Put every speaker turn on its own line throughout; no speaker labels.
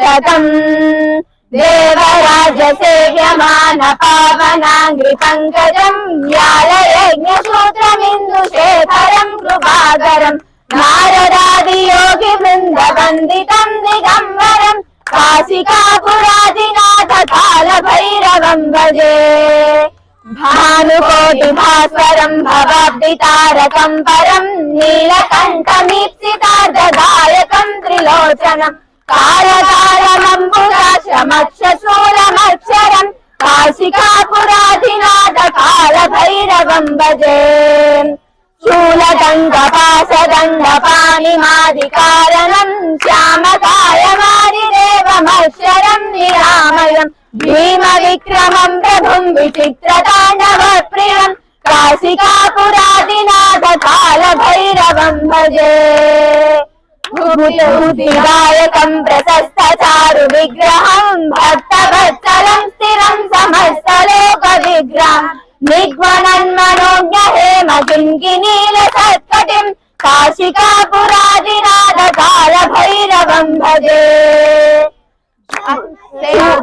शतम् देवराज सेव्यमान पावनाङ्घ्रि पङ्कजम् व्यालयज्ञसूत्रमिन्दुशेखरम् कृपाकरम् नारदादि योगि वृन्द वन्दितम् दिगम्बरम् काशिकापुरादिनाथ कालभैरवम् भजे भानुकोटि भास्वरम् भवाब्दितारकम् परम् नीलकण्ठमीप्सितार्धदायकम् त्रिलोचनम् कालकालमम्बुजाक्षमक्षशूलमक्षरम् काशिकापुराधिनाथ कालभैरवम् भजे शूलदण्डपाशदण्डपाणिमादिकारणम् श्यामकायमादिदेवमक्षरम् निरामयम् भीमविक्रमम् प्रभुम् विचित्रताण्डवप्रियम् काशिकापुरादिनाथ कालभैरवम् भजे भूतिदायकम् प्रशस्तचारु विग्रहम् भक्तवत्सलम् स्थिरम् समस्तलोकविग्रहम् निग्वनन्मनोज्ञ हेम किङ्किनीलसत्कटिम् काशिकापुरादिनाथ कालभैरवम् भजे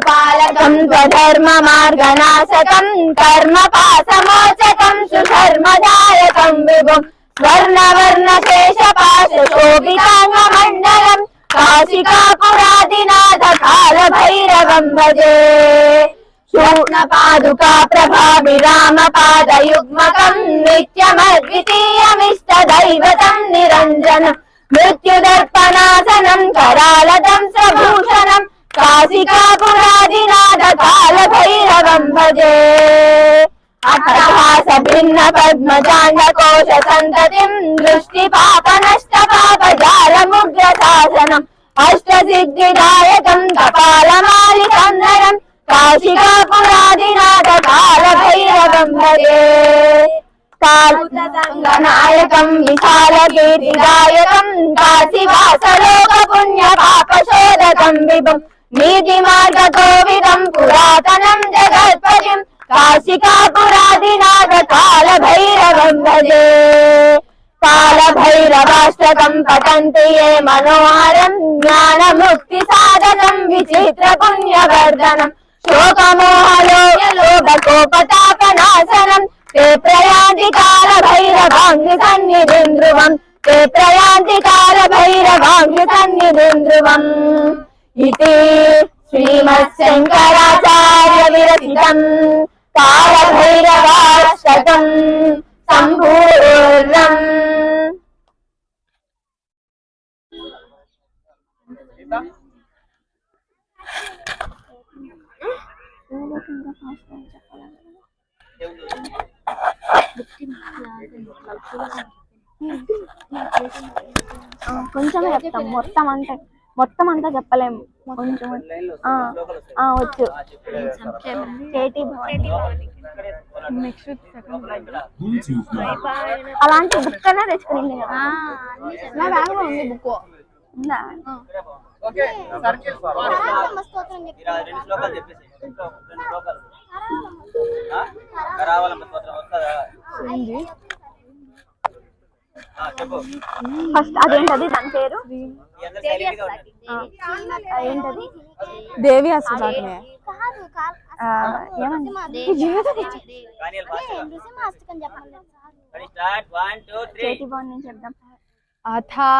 पालकम् स्वधर्ममार्गनाशकम् कर्मपाशमोचकम् सुधर्मदायकम् विभुम् स्वर्णवर्णशेषपाशशोभिताङ्गमण्डलम् काशिकापुरादिनाथ कालभैरवम् भजे शूर्णपादुका प्रभाभिरामपादयुग्मकम् नित्यमद्वितीयमिष्टदैवतम् निरञ्जनम् मृत्युदर्पणासनम् करालदम् स्वभूषणम् काशिकापुरादिनाथ कालभैरवम् भजे अट्टहास भिन्न पद्मजाण्डकोश सन्ततिम् दृष्टिपापनष्टपापजालमुग्रशासनम् अष्टसिद्धिदायकम् कपालमालिकन्धरम् काशिकापुरादिनाथ कालभैरवम् भजे कालनायकम् विशालकीर्तिदायकम् काशीवासलोकपुण्यपापशोधकम् विभुम् नीतिमार्गकोविदम् पुरातनम् जगत्पतिम् काशिकापुरादिनाथ कालभैरवम् भजे कालभैरवाष्टकम् पठन्ति ये मनोहरम् ज्ञानमुक्तिसाधनम् विचित्रपुण्यवर्धनम् शोकमोहलोककोपतापनाशनम् ते प्रयान्ति कालभैरवाङ्घ्रिसन्निधिम् ध्रुवम् ते प्रयान्ति कालभैरवाङ्घ्रिसन्निधिम् ध्रुवम् इति श्रीमच्छङ्कराचार्य विरचितम् कालभैरवाष्टकम् सम्पूर्णम्।
కొంచెం చెప్తాం మొత్తం అంతా చెప్పలేము కొంచెం వచ్చు కేటీ అలాంటి బుక్ అయినా తెచ్చుకుని నా బ్యాగ్ లో ఉంది బుక్ ఉందా ఫస్ట్ అదేంటది దాని పేరు ఏంటది
దేవి అసలు
చెప్దాం
అథా